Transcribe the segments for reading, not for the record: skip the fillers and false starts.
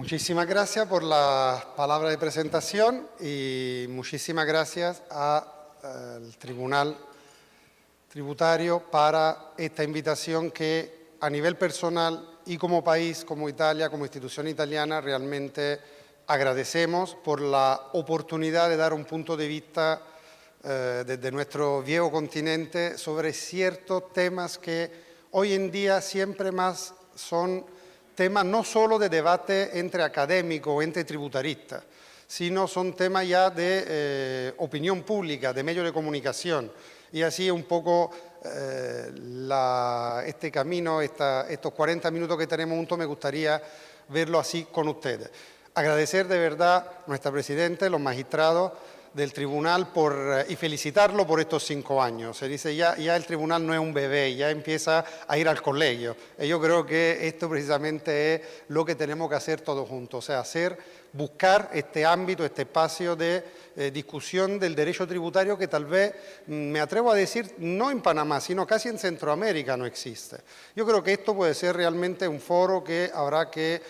Muchísimas gracias por la palabra de presentación y muchísimas gracias al Tribunal Tributario para esta invitación que a nivel personal y como país, como Italia, como institución italiana, realmente agradecemos por la oportunidad de dar un punto de vista desde nuestro viejo continente sobre ciertos temas que hoy en día siempre más son temas no solo de debate entre académicos o entre tributaristas, sino son temas ya de opinión pública, de medios de comunicación. Y así un poco este camino, estos 40 minutos que tenemos juntos, me gustaría verlo así con ustedes. Agradecer de verdad a nuestra Presidenta, los magistrados del Tribunal y felicitarlo por estos 5 años. Se dice ya el Tribunal no es un bebé, ya empieza a ir al colegio. Y yo creo que esto precisamente es lo que tenemos que hacer todos juntos, o sea, buscar este ámbito, este espacio de discusión del derecho tributario que tal vez, me atrevo a decir, no en Panamá, sino casi en Centroamérica no existe. Yo creo que esto puede ser realmente un foro que habrá que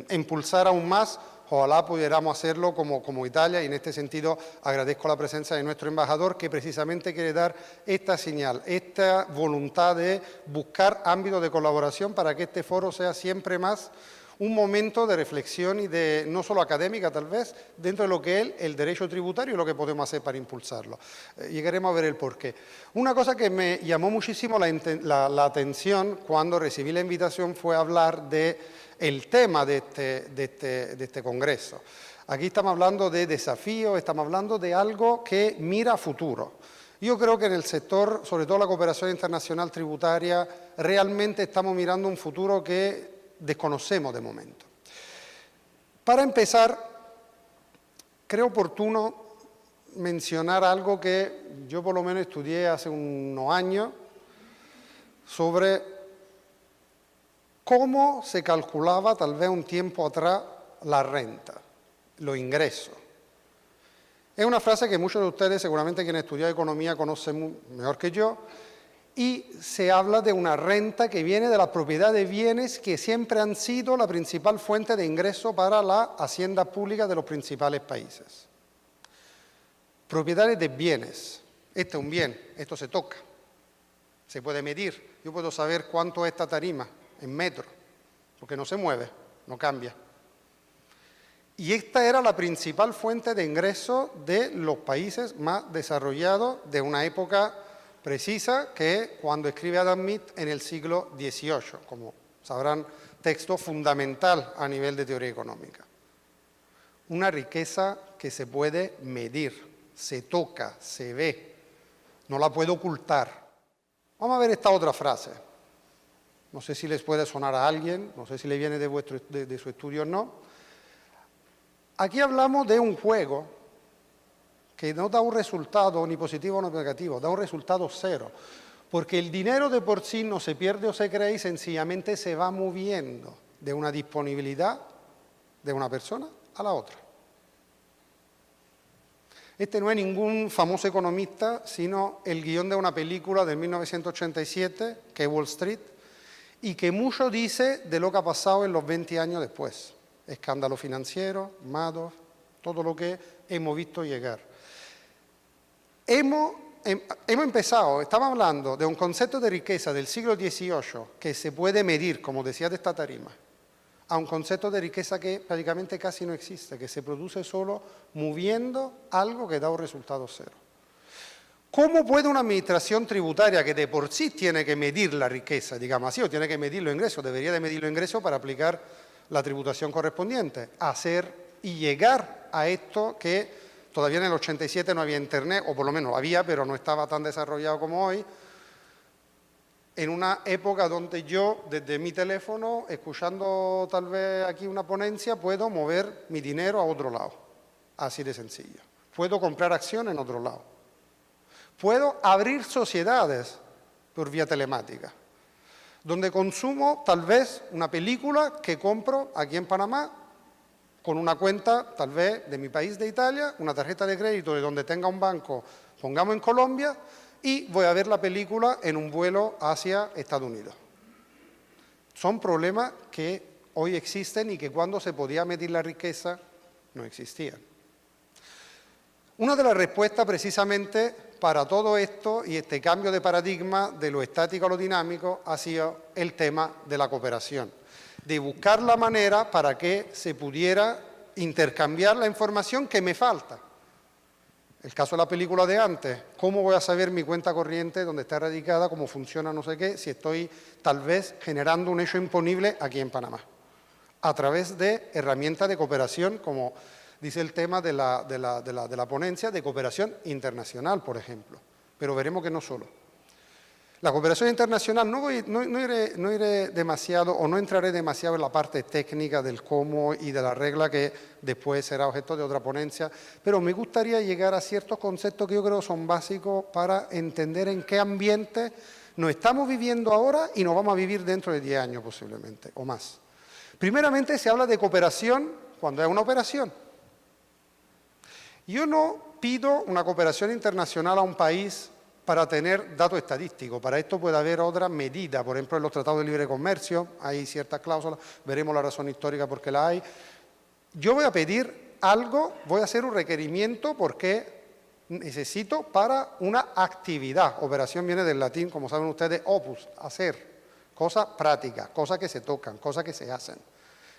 impulsar aún más. Ojalá pudiéramos hacerlo como Italia, y en este sentido agradezco la presencia de nuestro embajador, que precisamente quiere dar esta señal, esta voluntad de buscar ámbitos de colaboración para que este foro sea siempre más un momento de reflexión y de, no solo académica tal vez, dentro de lo que es el derecho tributario y lo que podemos hacer para impulsarlo. Llegaremos a ver el porqué. Una cosa que me llamó muchísimo la atención cuando recibí la invitación fue hablar del tema de este congreso. Aquí estamos hablando de desafíos, estamos hablando de algo que mira a futuro. Yo creo que en el sector, sobre todo la cooperación internacional tributaria, realmente estamos mirando un futuro que desconocemos de momento. Para empezar, creo oportuno mencionar algo que yo por lo menos estudié hace unos años sobre cómo se calculaba tal vez un tiempo atrás la renta, los ingresos. Es una frase que muchos de ustedes, seguramente quienes estudian economía, conocen mejor que yo, y se habla de una renta que viene de la propiedad de bienes que siempre han sido la principal fuente de ingreso para la hacienda pública de los principales países. Propiedades de bienes. Este es un bien, esto se toca, se puede medir. Yo puedo saber cuánto es esta tarima en metros, porque no se mueve, no cambia. Y esta era la principal fuente de ingreso de los países más desarrollados de una época precisa, que es cuando escribe Adam Smith en el siglo XVIII, como sabrán, texto fundamental a nivel de teoría económica. Una riqueza que se puede medir, se toca, se ve, no la puede ocultar. Vamos a ver esta otra frase. No sé si les puede sonar a alguien, no sé si le viene de su estudio o no. Aquí hablamos de un juego que no da un resultado ni positivo ni negativo, da un resultado cero. Porque el dinero de por sí no se pierde o se crea y sencillamente se va moviendo de una disponibilidad de una persona a la otra. Este no es ningún famoso economista, sino el guión de una película de 1987, que es Wall Street, y que mucho dice de lo que ha pasado en los 20 años después. Escándalo financiero, Madoff, todo lo que hemos visto llegar. Hemos empezado, estamos hablando de un concepto de riqueza del siglo XVIII que se puede medir, como decía de esta tarima, a un concepto de riqueza que prácticamente casi no existe, que se produce solo moviendo algo que da un resultado cero. ¿Cómo puede una administración tributaria que de por sí tiene que medir la riqueza, digamos así, o tiene que medir los ingresos, debería de medir los ingresos para aplicar la tributación correspondiente, hacer y llegar a esto que todavía en el 87 no había internet, o por lo menos había, pero no estaba tan desarrollado como hoy, en una época donde yo, desde mi teléfono, escuchando tal vez aquí una ponencia, puedo mover mi dinero a otro lado, así de sencillo. Puedo comprar acciones en otro lado. Puedo abrir sociedades por vía telemática, donde consumo tal vez una película que compro aquí en Panamá, con una cuenta, tal vez, de mi país, de Italia, una tarjeta de crédito de donde tenga un banco, pongamos en Colombia, y voy a ver la película en un vuelo hacia Estados Unidos. Son problemas que hoy existen y que cuando se podía medir la riqueza no existían. Una de las respuestas precisamente para todo esto y este cambio de paradigma de lo estático a lo dinámico ha sido el tema de la cooperación, de buscar la manera para que se pudiera intercambiar la información que me falta. El caso de la película de antes, ¿cómo voy a saber mi cuenta corriente, dónde está radicada, cómo funciona no sé qué, si estoy tal vez generando un hecho imponible aquí en Panamá? A través de herramientas de cooperación, como dice el tema de la ponencia, de cooperación internacional, por ejemplo. Pero veremos que no solo. La cooperación internacional, no iré demasiado o no entraré demasiado en la parte técnica del cómo y de la regla que después será objeto de otra ponencia, pero me gustaría llegar a ciertos conceptos que yo creo son básicos para entender en qué ambiente nos estamos viviendo ahora y nos vamos a vivir dentro de 10 años posiblemente, o más. Primeramente se habla de cooperación cuando hay una operación. Yo no pido una cooperación internacional a un país para tener datos estadísticos. Para esto puede haber otras medidas, por ejemplo, en los tratados de libre comercio hay ciertas cláusulas, veremos la razón histórica por qué la hay. Yo voy a pedir algo, voy a hacer un requerimiento porque necesito para una actividad. Operación viene del latín, como saben ustedes, opus, hacer, cosas prácticas, cosas que se tocan, cosas que se hacen.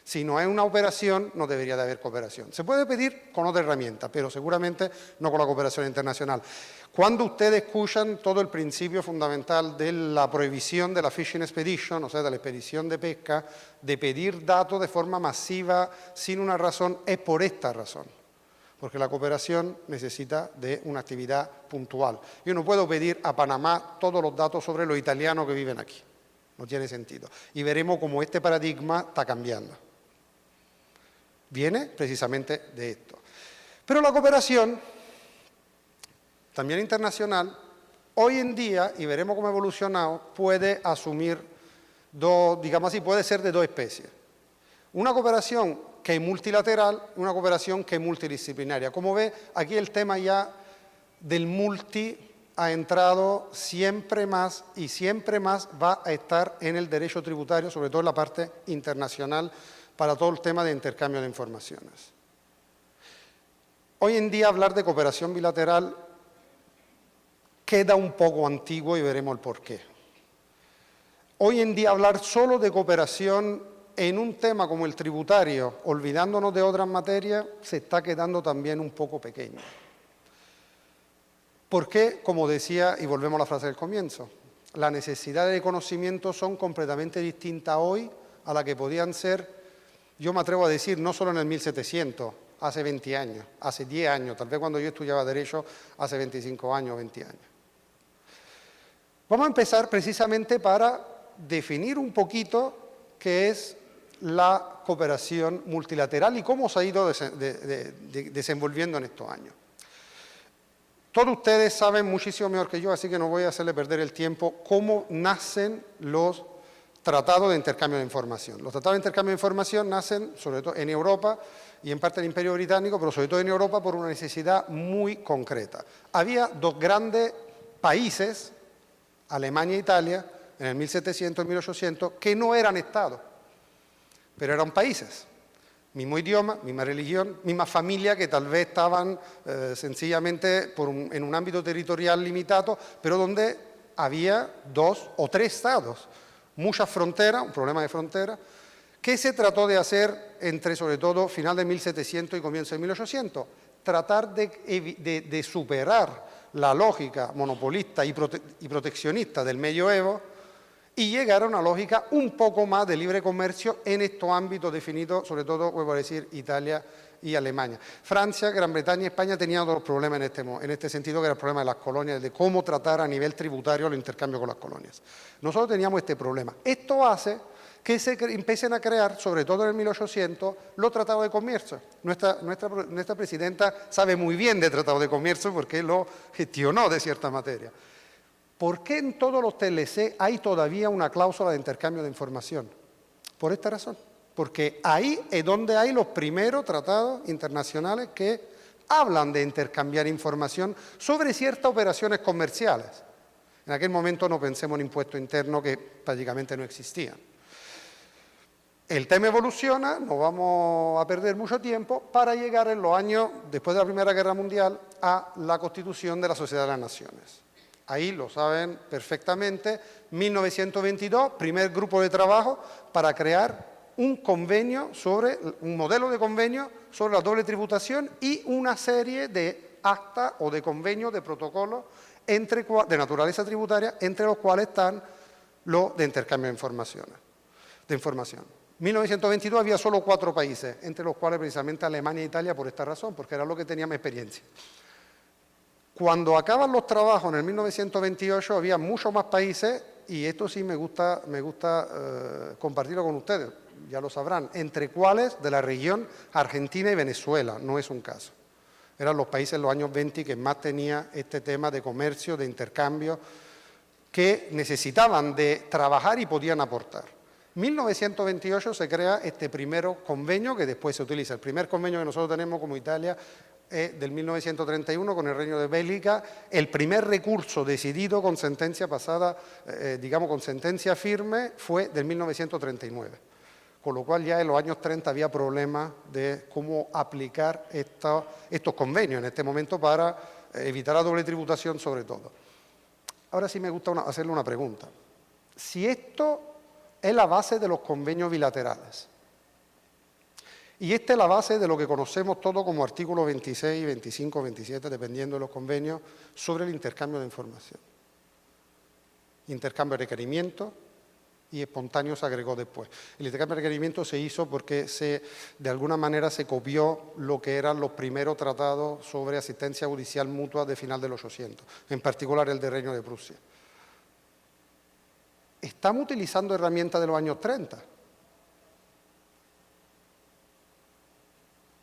Si no hay una operación, no debería de haber cooperación. Se puede pedir con otra herramienta, pero seguramente no con la cooperación internacional. Cuando ustedes escuchan todo el principio fundamental de la prohibición de la fishing expedition, o sea, de la expedición de pesca, de pedir datos de forma masiva sin una razón, es por esta razón. Porque la cooperación necesita de una actividad puntual. Yo no puedo pedir a Panamá todos los datos sobre los italianos que viven aquí. No tiene sentido. Y veremos cómo este paradigma está cambiando. Viene precisamente de esto. Pero la cooperación, también internacional, hoy en día, y veremos cómo ha evolucionado, puede asumir digamos así, puede ser de dos especies. Una cooperación que es multilateral y una cooperación que es multidisciplinaria. Como ve, aquí el tema ya del multi ha entrado siempre más y siempre más va a estar en el derecho tributario, sobre todo en la parte internacional, para todo el tema de intercambio de informaciones. Hoy en día hablar de cooperación bilateral queda un poco antiguo y veremos el porqué. Hoy en día hablar solo de cooperación en un tema como el tributario, olvidándonos de otras materias, se está quedando también un poco pequeño. Porque, como decía, y volvemos a la frase del comienzo, las necesidades de conocimiento son completamente distintas hoy a las que podían ser, yo me atrevo a decir, no solo en el 1700, hace 20 años, hace 10 años, tal vez cuando yo estudiaba Derecho, hace 25 años, 20 años. Vamos a empezar precisamente para definir un poquito qué es la cooperación multilateral y cómo se ha ido desenvolviendo en estos años. Todos ustedes saben muchísimo mejor que yo, así que no voy a hacerle perder el tiempo, cómo nacen los tratados de intercambio de información. Los tratados de intercambio de información nacen, sobre todo en Europa y en parte del Imperio Británico, pero sobre todo en Europa por una necesidad muy concreta. Había dos grandes países, Alemania e Italia, en el 1700 y 1800, que no eran estados, pero eran países. Mismo idioma, misma religión, misma familia que tal vez estaban sencillamente en un ámbito territorial limitado, pero donde había 2 o 3 estados, muchas fronteras, un problema de frontera, que se trató de hacer entre, sobre todo, final de 1700 y comienzo de 1800, tratar de superar la lógica monopolista y proteccionista del medioevo y llegar a una lógica un poco más de libre comercio en estos ámbitos definidos, sobre todo, vuelvo a decir, Italia y Alemania. Francia, Gran Bretaña y España tenían otros problemas en este sentido, que era el problema de las colonias, de cómo tratar a nivel tributario el intercambio con las colonias. Nosotros teníamos este problema. Esto hace que se empiecen a crear, sobre todo en el 1800, los tratados de comercio. Nuestra presidenta sabe muy bien de tratados de comercio porque lo gestionó de cierta materia. ¿Por qué en todos los TLC hay todavía una cláusula de intercambio de información? Por esta razón. Porque ahí es donde hay los primeros tratados internacionales que hablan de intercambiar información sobre ciertas operaciones comerciales. En aquel momento no pensemos en impuestos internos que prácticamente no existían. El tema evoluciona, no vamos a perder mucho tiempo, para llegar en los años, después de la Primera Guerra Mundial, a la Constitución de la Sociedad de las Naciones. Ahí lo saben perfectamente, 1922, primer grupo de trabajo para crear un modelo de convenio sobre la doble tributación y una serie de actas o de convenios, de protocolos de naturaleza tributaria, entre los cuales están los de intercambio de información. En 1922 había solo 4 países, entre los cuales precisamente Alemania e Italia por esta razón, porque era lo que teníamos experiencia. Cuando acaban los trabajos en el 1928 había muchos más países, y esto sí me gusta compartirlo con ustedes, ya lo sabrán, entre cuáles de la región Argentina y Venezuela, no es un caso. Eran los países en los años 20 que más tenía este tema de comercio, de intercambio, que necesitaban de trabajar y podían aportar. En 1928 se crea este primer convenio que después se utiliza. El primer convenio que nosotros tenemos como Italia es del 1931 con el Reino de Bélgica. El primer recurso decidido con sentencia pasada, digamos con sentencia firme, fue del 1939. Con lo cual ya en los años 30 había problemas de cómo aplicar estos convenios en este momento para evitar la doble tributación sobre todo. Ahora sí me gusta hacerle una pregunta. Si esto es la base de los convenios bilaterales, y esta es la base de lo que conocemos todos como artículos 26, 25, 27, dependiendo de los convenios, sobre el intercambio de información. Intercambio de requerimientos y espontáneo se agregó después. El intercambio de requerimientos se hizo porque de alguna manera se copió lo que eran los primeros tratados sobre asistencia judicial mutua de final de los 800, en particular el del Reino de Prusia. Estamos utilizando herramientas de los años 30.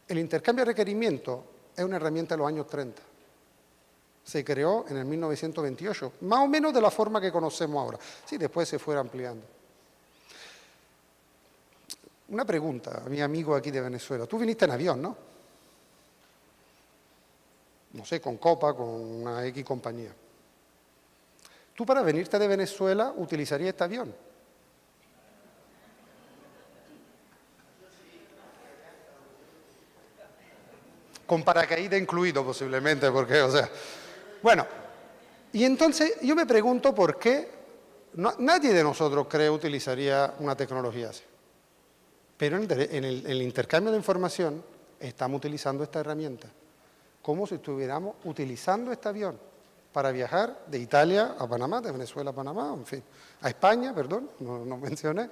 El intercambio de requerimientos es una herramienta de los años 30. Se creó en el 1928, más o menos de la forma que conocemos ahora. Sí, después se fue ampliando. Una pregunta a mi amigo aquí de Venezuela. Tú viniste en avión, ¿no? No sé, con Copa, con una X compañía. ¿Tú para venirte de Venezuela utilizarías este avión? Con paracaídas incluido posiblemente, porque, o sea... Bueno, y entonces yo me pregunto por qué nadie de nosotros, creo, utilizaría una tecnología así. Pero en el intercambio de información estamos utilizando esta herramienta, como si estuviéramos utilizando este avión para viajar de Italia a Panamá, de Venezuela a Panamá, en fin, a España, perdón, no mencioné.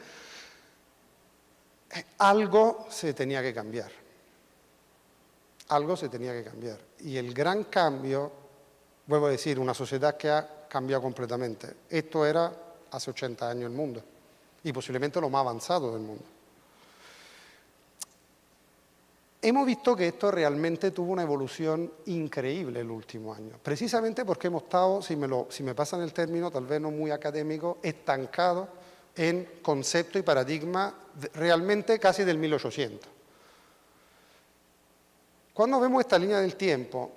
Algo se tenía que cambiar. Algo se tenía que cambiar. Y el gran cambio, vuelvo a decir, una sociedad que ha cambiado completamente. Esto era hace 80 años el mundo, y posiblemente lo más avanzado del mundo. Hemos visto que esto realmente tuvo una evolución increíble en los últimos años, precisamente porque hemos estado, si me pasan el término, tal vez no muy académico, estancados en concepto y paradigma realmente casi del 1800. Cuando vemos esta línea del tiempo,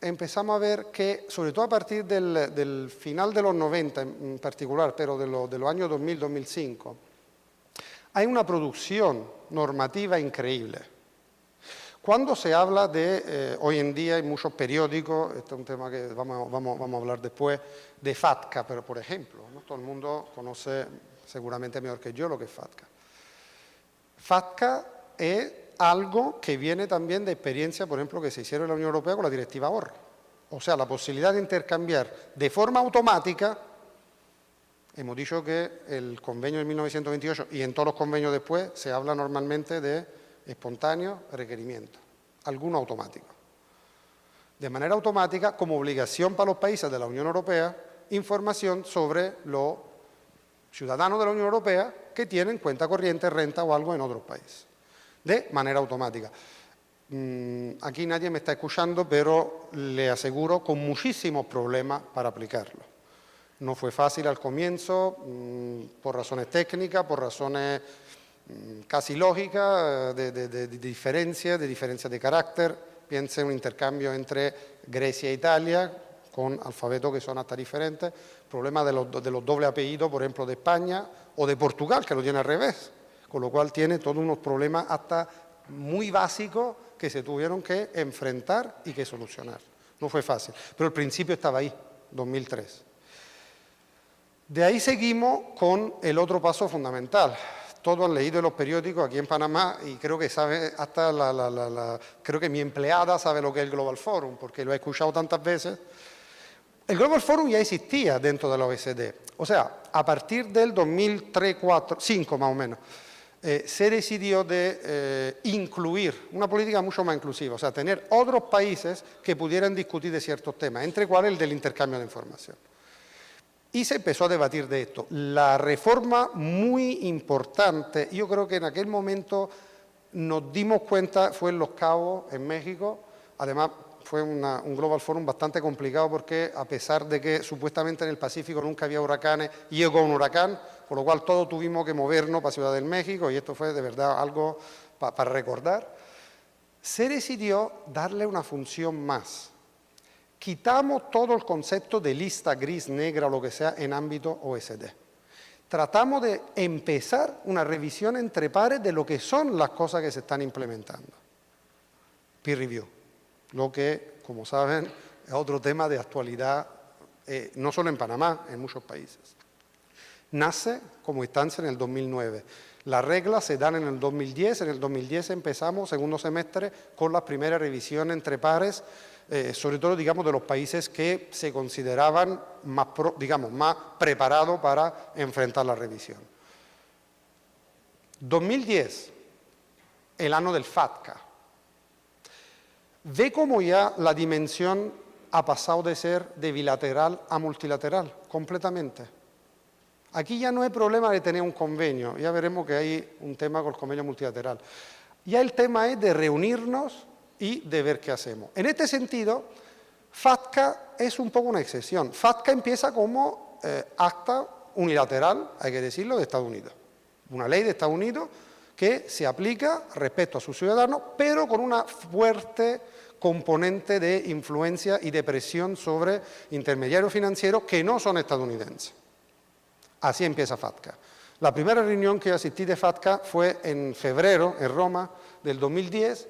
empezamos a ver que, sobre todo a partir del final de los 90 en particular, pero de los años 2000-2005, hay una producción normativa increíble. Cuando se habla de, hoy en día hay muchos periódicos, este es un tema que vamos a hablar después, de FATCA, pero por ejemplo, ¿no? Todo el mundo conoce seguramente mejor que yo lo que es FATCA. FATCA es algo que viene también de experiencia, por ejemplo, que se hicieron en la Unión Europea con la directiva ahorro. O sea, la posibilidad de intercambiar de forma automática, hemos dicho que el convenio de 1928 y en todos los convenios después se habla normalmente de espontáneo requerimiento, alguno automático. De manera automática, como obligación para los países de la Unión Europea, información sobre los ciudadanos de la Unión Europea que tienen cuenta corriente, renta o algo en otros países. De manera automática. Aquí nadie me está escuchando, pero le aseguro con muchísimos problemas para aplicarlo. No fue fácil al comienzo, por razones técnicas, por razones casi lógicas, de diferencia de carácter. Piense en un intercambio entre Grecia e Italia, con alfabetos que son hasta diferentes, problemas de los dobles apellidos, por ejemplo, de España, o de Portugal, que lo tiene al revés, con lo cual tiene todos unos problemas hasta muy básicos que se tuvieron que enfrentar y que solucionar. No fue fácil, pero el principio estaba ahí, 2003. De ahí seguimos con el otro paso fundamental. Todos han leído en los periódicos aquí en Panamá y creo que sabe, hasta creo que mi empleada sabe lo que es el Global Forum, porque lo he escuchado tantas veces. El Global Forum ya existía dentro de la OECD. O sea, a partir del 2003, 2004, 2005 más o menos, se decidió de incluir una política mucho más inclusiva, o sea, tener otros países que pudieran discutir de ciertos temas, entre cuales el del intercambio de información. Y se empezó a debatir de esto. La reforma muy importante, yo creo que en aquel momento nos dimos cuenta, fue en Los Cabos, en México. Además, fue un Global Forum bastante complicado porque, a pesar de que supuestamente en el Pacífico nunca había huracanes, llegó un huracán, con lo cual todos tuvimos que movernos para Ciudad del México, y esto fue de verdad algo para recordar. Se decidió darle una función más. Quitamos todo el concepto de lista gris, negra o lo que sea en ámbito OECD. Tratamos de empezar una revisión entre pares de lo que son las cosas que se están implementando. Peer review, lo que, como saben, es otro tema de actualidad, no solo en Panamá, en muchos países. Nace como instancia en el 2009. Las reglas se dan en el 2010. En el 2010 empezamos, segundo semestre, con las primeras revisiones entre pares, sobre todo, digamos, de los países que se consideraban más preparados para enfrentar la revisión. 2010, el año del FATCA. Ve cómo ya la dimensión ha pasado de ser de bilateral a multilateral, completamente. Aquí ya no hay problema de tener un convenio, ya veremos que hay un tema con el convenio multilateral. Ya el tema es de reunirnos y de ver qué hacemos. En este sentido, FATCA es un poco una excepción. FATCA empieza como acta unilateral, hay que decirlo, de Estados Unidos. Una ley de Estados Unidos que se aplica respecto a sus ciudadanos, pero con una fuerte componente de influencia y de presión sobre intermediarios financieros que no son estadounidenses. Así empieza FATCA. La primera reunión que yo asistí de FATCA fue en febrero, en Roma, del 2010.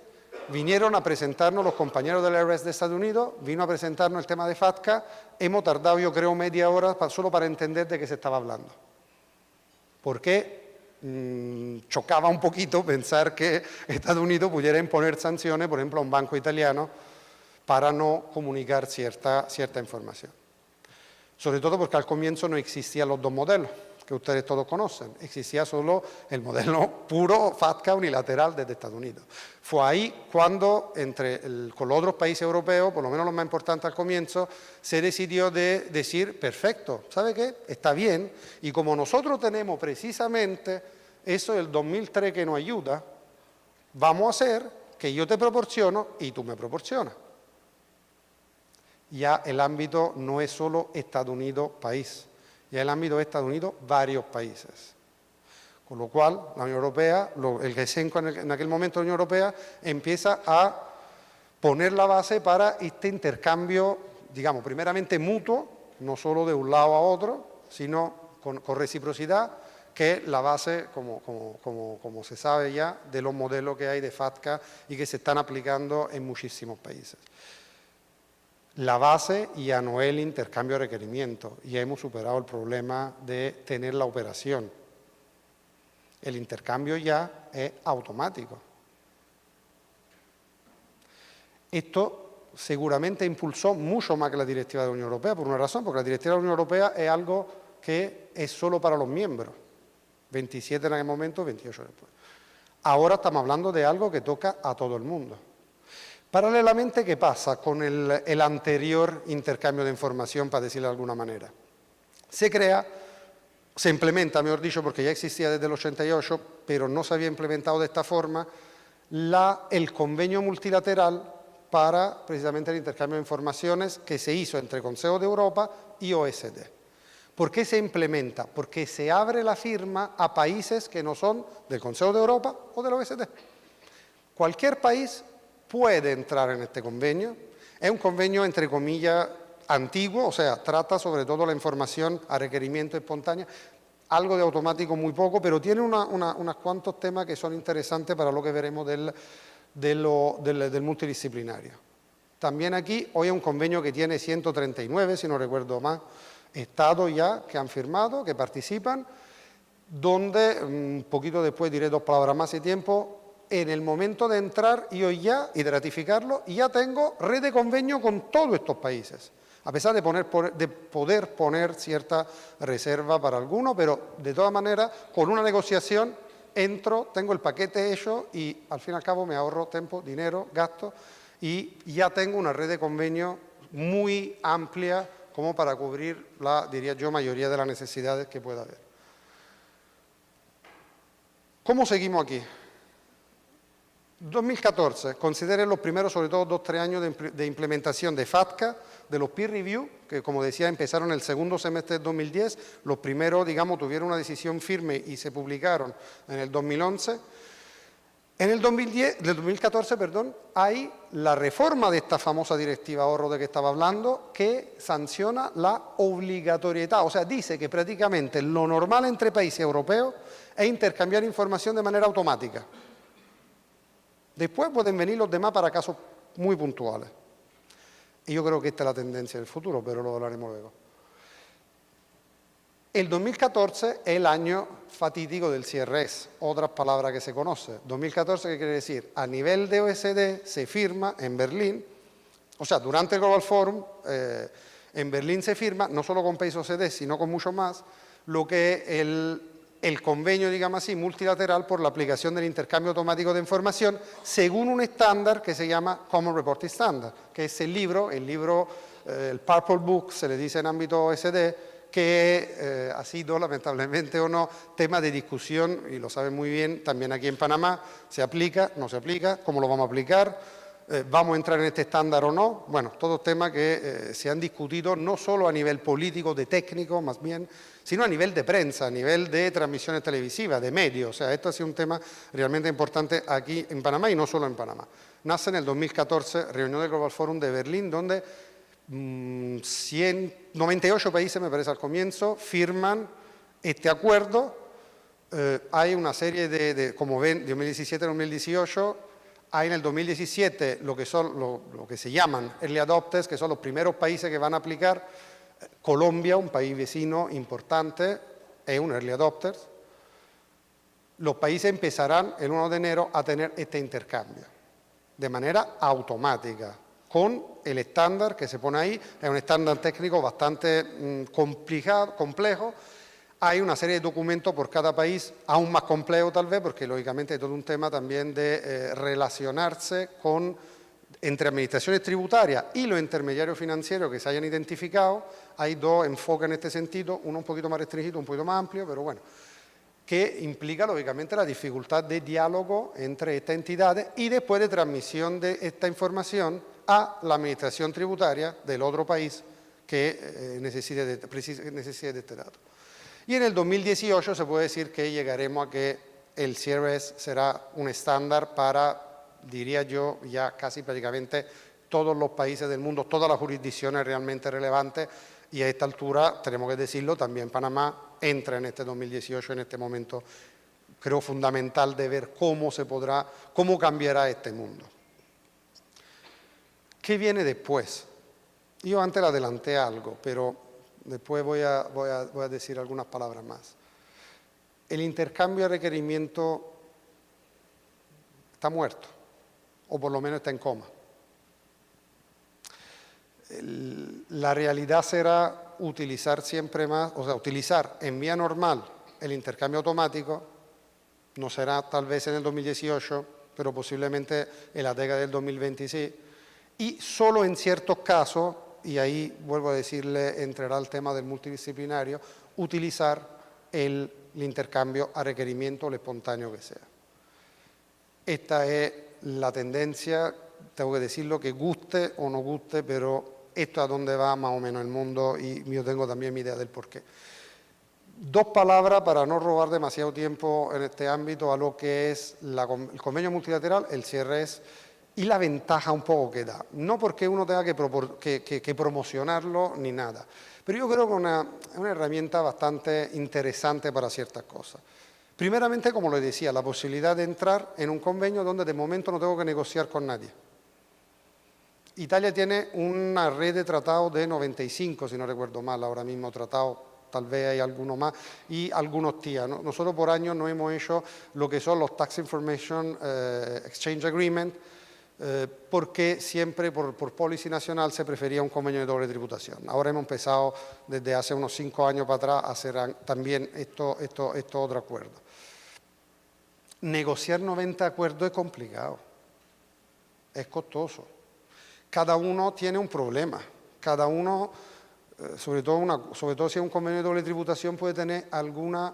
Vinieron a presentarnos los compañeros del IRS de Estados Unidos, vino a presentarnos el tema de FATCA. Hemos tardado, yo creo, media hora solo para entender de qué se estaba hablando. Porque chocaba un poquito pensar que Estados Unidos pudiera imponer sanciones, por ejemplo, a un banco italiano, para no comunicar cierta información. Sobre todo porque al comienzo no existían los dos modelos que ustedes todos conocen, existía solo el modelo puro FATCA unilateral desde Estados Unidos. Fue ahí cuando, con los otros países europeos, por lo menos los más importantes al comienzo, se decidió de decir, perfecto, ¿sabe qué? Está bien, y como nosotros tenemos precisamente eso del 2003 que nos ayuda, vamos a hacer que yo te proporciono y tú me proporcionas. Ya el ámbito no es solo Estados Unidos país, ya el ámbito de Estados Unidos varios países. Con lo cual, la Unión Europea, el G5 en aquel momento la Unión Europea, empieza a poner la base para este intercambio, digamos, primeramente mutuo, no solo de un lado a otro, sino con reciprocidad, que es la base, como se sabe ya, de los modelos que hay de FATCA y que se están aplicando en muchísimos países. La base ya no es el intercambio de requerimientos, ya hemos superado el problema de tener la operación. El intercambio ya es automático. Esto seguramente impulsó mucho más que la directiva de la Unión Europea, por una razón, porque la directiva de la Unión Europea es algo que es solo para los miembros, 27 en aquel momento, 28 después. Ahora estamos hablando de algo que toca a todo el mundo. Paralelamente, ¿qué pasa con el anterior intercambio de información, para decirlo de alguna manera? Se implementa, mejor dicho, porque ya existía desde el 88, pero no se había implementado de esta forma, el convenio multilateral para precisamente el intercambio de informaciones que se hizo entre Consejo de Europa y OECD. ¿Por qué se implementa? Porque se abre la firma a países que no son del Consejo de Europa o de la OECD. Cualquier país puede entrar en este convenio. Es un convenio, entre comillas, antiguo, o sea, trata sobre todo la información a requerimiento espontánea. algo de automático muy poco, pero tiene unos cuantos temas que son interesantes para lo que veremos del multidisciplinario. También aquí, hoy es un convenio que tiene 139, si no recuerdo más, estados ya que han firmado, que participan, donde, un poquito después diré dos palabras más y tiempo, en el momento de entrar yo ya, y de ratificarlo, ya tengo red de convenio con todos estos países, a pesar de poder poner cierta reserva para algunos, pero de todas maneras, con una negociación entro, tengo el paquete hecho y al fin y al cabo me ahorro tiempo, dinero, gasto, y ya tengo una red de convenio muy amplia como para cubrir la, diría yo, mayoría de las necesidades que pueda haber. ¿Cómo seguimos aquí? 2014, consideren los primeros, sobre todo 2-3 años de implementación de FATCA, de los peer review, que como decía empezaron el segundo semestre del 2010, los primeros, digamos, tuvieron una decisión firme y se publicaron en el 2011. En el 2014, hay la reforma de esta famosa directiva ahorro de que estaba hablando, que sanciona la obligatoriedad, o sea, dice que prácticamente lo normal entre países europeos es intercambiar información de manera automática. Después pueden venir los demás para casos muy puntuales. Y yo creo que esta es la tendencia del futuro, pero lo hablaremos luego. El 2014 es el año fatídico del CRS, otras palabras que se conoce. 2014, ¿qué quiere decir? A nivel de OECD se firma en Berlín, o sea, durante el Global Forum, en Berlín se firma, no solo con países OECD, sino con muchos más, lo que es el convenio, digamos así, multilateral por la aplicación del intercambio automático de información según un estándar que se llama Common Reporting Standard, que es el libro, el Purple Book, se le dice en ámbito OECD, que ha sido, lamentablemente o no, tema de discusión, y lo saben muy bien, también aquí en Panamá, se aplica, no se aplica, cómo lo vamos a aplicar, vamos a entrar en este estándar o no, bueno, todos temas que se han discutido no solo a nivel político, de técnico, más bien, sino a nivel de prensa, a nivel de transmisiones televisivas, de medios, o sea, esto ha sido un tema realmente importante aquí en Panamá y no solo en Panamá. Nace en el 2014, reunión del Global Forum de Berlín, donde 98 países, me parece al comienzo, firman este acuerdo. Hay una serie como ven, 2017-2018, hay en el 2017 lo que se llaman early adopters, que son los primeros países que van a aplicar. Colombia, un país vecino importante, es un early adopter. Los países empezarán el 1 de enero a tener este intercambio de manera automática, con el estándar que se pone ahí, es un estándar técnico bastante complejo, hay una serie de documentos por cada país, aún más complejo tal vez, porque lógicamente hay todo un tema también de relacionarse entre administraciones tributarias y los intermediarios financieros que se hayan identificado. Hay dos enfoques en este sentido, uno un poquito más restringido, un poquito más amplio, pero bueno, que implica lógicamente la dificultad de diálogo entre estas entidades y después de transmisión de esta información a la administración tributaria del otro país que necesite de este dato. Y en el 2018 se puede decir que llegaremos a que el CRS será un estándar para, diría yo, ya casi prácticamente todos los países del mundo, todas las jurisdicciones realmente relevantes, y a esta altura, tenemos que decirlo, también Panamá entra en este 2018, en este momento, creo fundamental de ver cómo cambiará este mundo. ¿Qué viene después? Yo antes le adelanté algo, pero después voy a decir algunas palabras más. El intercambio de requerimiento está muerto, o por lo menos está en coma. La realidad será utilizar siempre más, o sea, utilizar en vía normal el intercambio automático, no será tal vez en el 2018, pero posiblemente en la década del 2026, y solo en ciertos casos, y ahí vuelvo a decirle, entrará el tema del multidisciplinario, utilizar el intercambio a requerimiento, lo espontáneo que sea. Esta es la tendencia, tengo que decirlo, que guste o no guste, pero esto es a donde va más o menos el mundo y yo tengo también mi idea del porqué. Dos palabras para no robar demasiado tiempo en este ámbito a lo que es el convenio multilateral, el CRS, y la ventaja un poco que da. No porque uno tenga que promocionarlo ni nada, pero yo creo que es una herramienta bastante interesante para ciertas cosas. Primeramente, como le decía, la posibilidad de entrar en un convenio donde de momento no tengo que negociar con nadie. Italia tiene una red de tratados de 95, si no recuerdo mal, ahora mismo tratados, tal vez hay alguno más, y algunos TIA, ¿no? Nosotros por años no hemos hecho lo que son los Tax Information Exchange Agreement, porque siempre por policy nacional se prefería un convenio de doble tributación. Ahora hemos empezado desde hace unos 5 años para atrás a hacer también esto otro acuerdo. Negociar 90 acuerdos es complicado, es costoso. Cada uno tiene un problema, cada uno, sobre todo si es un convenio de doble tributación, puede tener alguna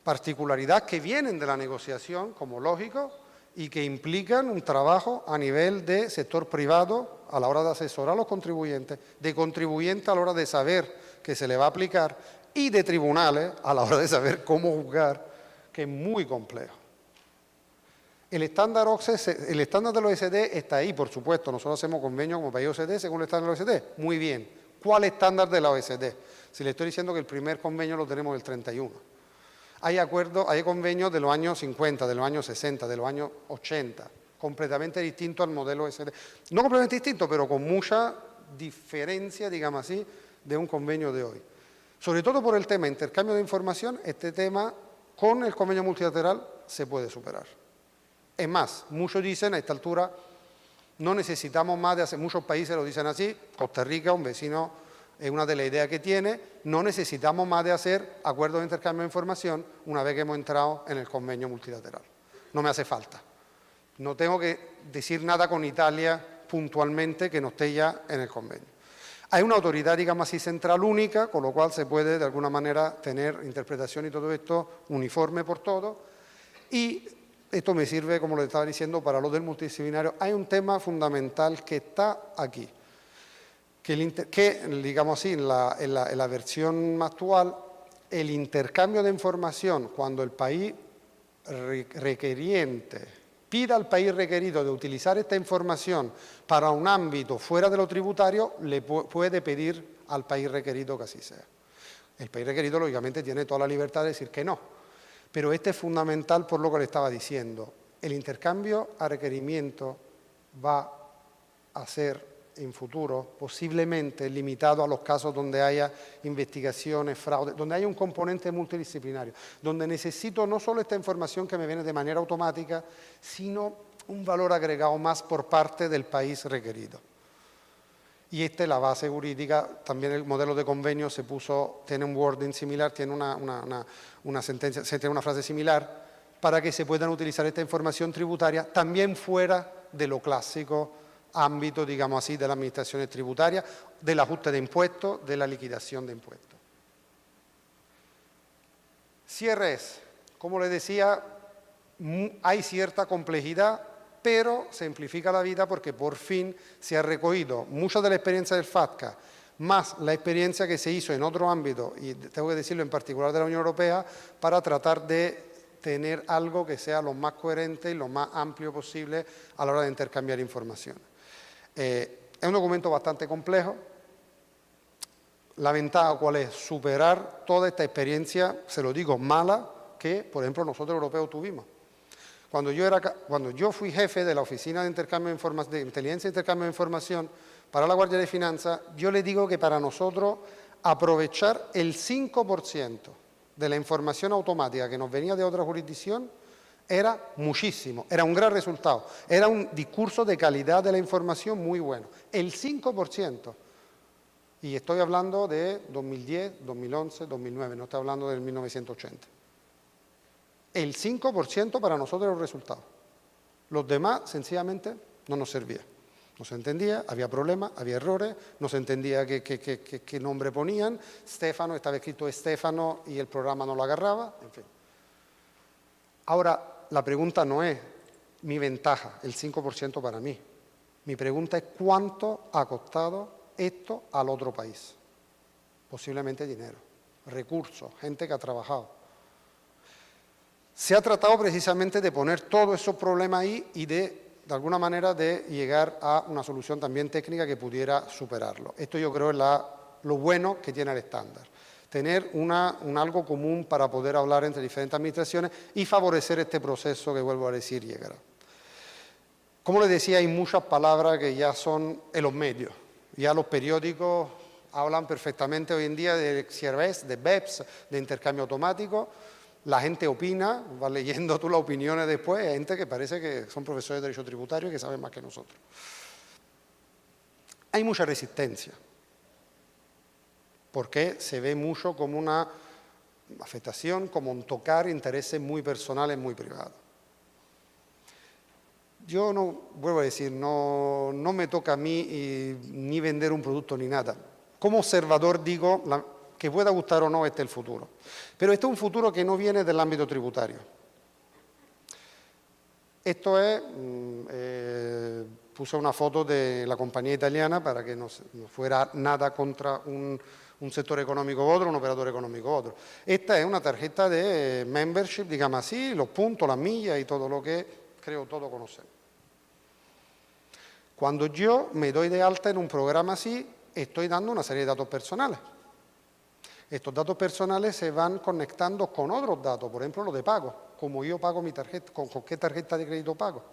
particularidad que vienen de la negociación, como lógico, y que implican un trabajo a nivel de sector privado a la hora de asesorar a los contribuyentes, de contribuyente a la hora de saber que se le va a aplicar y de tribunales a la hora de saber cómo juzgar, que es muy complejo. El estándar de la OECD está ahí, por supuesto. Nosotros hacemos convenios como país OECD según el estándar de la OECD. Muy bien. ¿Cuál estándar de la OECD? Si le estoy diciendo que el primer convenio lo tenemos el 31. Hay convenios de los años 50, de los años 60, de los años 80, completamente distintos al modelo OECD. No completamente distinto, pero con mucha diferencia, digamos así, de un convenio de hoy. Sobre todo por el tema de intercambio de información, este tema con el convenio multilateral se puede superar. Es más, muchos dicen a esta altura, no necesitamos más de hacer, muchos países lo dicen así, Costa Rica, un vecino, es una de las ideas que tiene, no necesitamos más de hacer acuerdos de intercambio de información una vez que hemos entrado en el convenio multilateral. No me hace falta. No tengo que decir nada con Italia puntualmente que no esté ya en el convenio. Hay una autoridad, digamos así, central única, con lo cual se puede de alguna manera tener interpretación y todo esto uniforme por todo. Y esto me sirve, como lo estaba diciendo, para lo del multidisciplinario. Hay un tema fundamental que está aquí, que digamos así, en la versión actual, el intercambio de información, cuando el país requeriente pida al país requerido de utilizar esta información para un ámbito fuera de lo tributario, le puede pedir al país requerido que así sea. El país requerido, lógicamente, tiene toda la libertad de decir que no. Pero este es fundamental por lo que le estaba diciendo. El intercambio a requerimiento va a ser en futuro posiblemente limitado a los casos donde haya investigaciones, fraude, donde haya un componente multidisciplinario, donde necesito no solo esta información que me viene de manera automática, sino un valor agregado más por parte del país requerido. Y esta es la base jurídica, también el modelo de convenio tiene un wording similar, tiene una sentencia, tiene una frase similar, para que se puedan utilizar esta información tributaria también fuera de lo clásico ámbito, digamos así, de las administraciones tributarias, del ajuste de impuestos, de la liquidación de impuestos. Cierres, como les decía, hay cierta complejidad, pero se simplifica la vida porque por fin se ha recogido mucha de la experiencia del FATCA, más la experiencia que se hizo en otro ámbito, y tengo que decirlo en particular de la Unión Europea, para tratar de tener algo que sea lo más coherente y lo más amplio posible a la hora de intercambiar información. Es un documento bastante complejo. La ventaja, ¿cuál es? Superar toda esta experiencia, se lo digo, mala, que, por ejemplo, nosotros europeos tuvimos. Cuando yo fui jefe de la Oficina de Inteligencia e Intercambio de Información para la Guardia de Finanzas, yo le digo que para nosotros aprovechar el 5% de la información automática que nos venía de otra jurisdicción era muchísimo, era un gran resultado, era un discurso de calidad de la información muy bueno. El 5%, y estoy hablando de 2010, 2011, 2009, no estoy hablando del 1980. El 5% para nosotros era un resultado. Los demás, sencillamente, no nos servía. No se entendía, había problemas, había errores, no se entendía qué nombre ponían. Stefano, estaba escrito Estefano y el programa no lo agarraba, en fin. Ahora, la pregunta no es mi ventaja, el 5% para mí. Mi pregunta es cuánto ha costado esto al otro país. Posiblemente dinero, recursos, gente que ha trabajado. Se ha tratado precisamente de poner todos esos problemas ahí y de de alguna manera, de llegar a una solución también técnica que pudiera superarlo. Esto yo creo es lo bueno que tiene el estándar. Tener algo común para poder hablar entre diferentes administraciones y favorecer este proceso que, vuelvo a decir, llegará. Como les decía, hay muchas palabras que ya son en los medios. Ya los periódicos hablan perfectamente hoy en día de CRS, de BEPS, de intercambio automático. La gente opina, vas leyendo tú las opiniones después, hay gente que parece que son profesores de Derecho Tributario y que saben más que nosotros. Hay mucha resistencia, porque se ve mucho como una afectación, como un tocar intereses muy personales, muy privados. Yo no, vuelvo a decir, no me toca a mí ni vender un producto ni nada. Como observador digo, que pueda gustar o no, este es el futuro. Pero este es un futuro que no viene del ámbito tributario. Esto es, puse una foto de la compañía italiana para que no fuera nada contra un sector económico u otro, un operador económico u otro. Esta es una tarjeta de membership, digamos así, los puntos, las millas y todo lo que creo todos conocemos. Cuando yo me doy de alta en un programa así, estoy dando una serie de datos personales. Estos datos personales se van conectando con otros datos, por ejemplo, los de pago, como yo pago mi tarjeta, con qué tarjeta de crédito pago,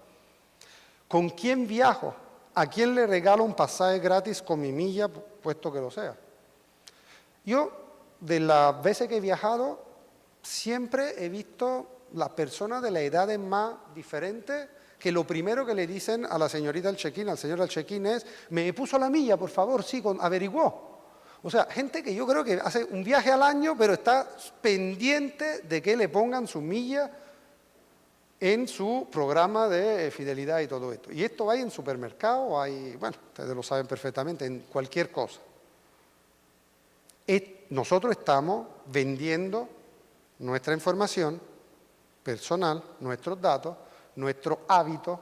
con quién viajo, a quién le regalo un pasaje gratis con mi milla, puesto que lo sea. Yo, de las veces que he viajado, siempre he visto las personas de las edades más diferentes, que lo primero que le dicen a la señorita del check-in, al señor del check-in es, ¿me puso la milla, por favor? Sí, averiguó. O sea, gente que yo creo que hace un viaje al año, pero está pendiente de que le pongan su milla en su programa de fidelidad y todo esto. Y esto hay en supermercados, hay, bueno, ustedes lo saben perfectamente, en cualquier cosa. Nosotros estamos vendiendo nuestra información personal, nuestros datos, nuestro hábito,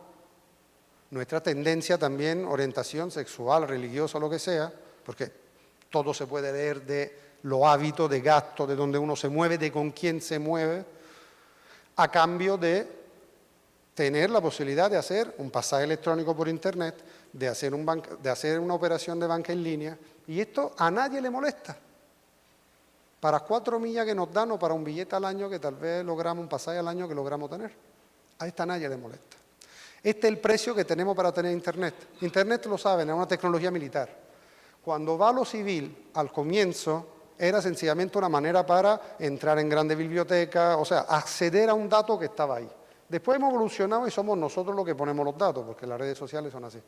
nuestra tendencia también, orientación sexual, religiosa, lo que sea, porque todo se puede leer de los hábitos de gasto, de dónde uno se mueve, de con quién se mueve, a cambio de tener la posibilidad de hacer un pasaje electrónico por internet, de hacer una operación de banca en línea, y esto a nadie le molesta. Para 4 millas que nos dan o para un billete al año que tal vez logramos, un pasaje al año que logramos tener. A esta nadie le molesta. Este es el precio que tenemos para tener internet. Internet, lo saben, es una tecnología militar. Cuando va a lo civil, al comienzo, era sencillamente una manera para entrar en grandes bibliotecas, o sea, acceder a un dato que estaba ahí. Después hemos evolucionado y somos nosotros los que ponemos los datos, porque las redes sociales son así.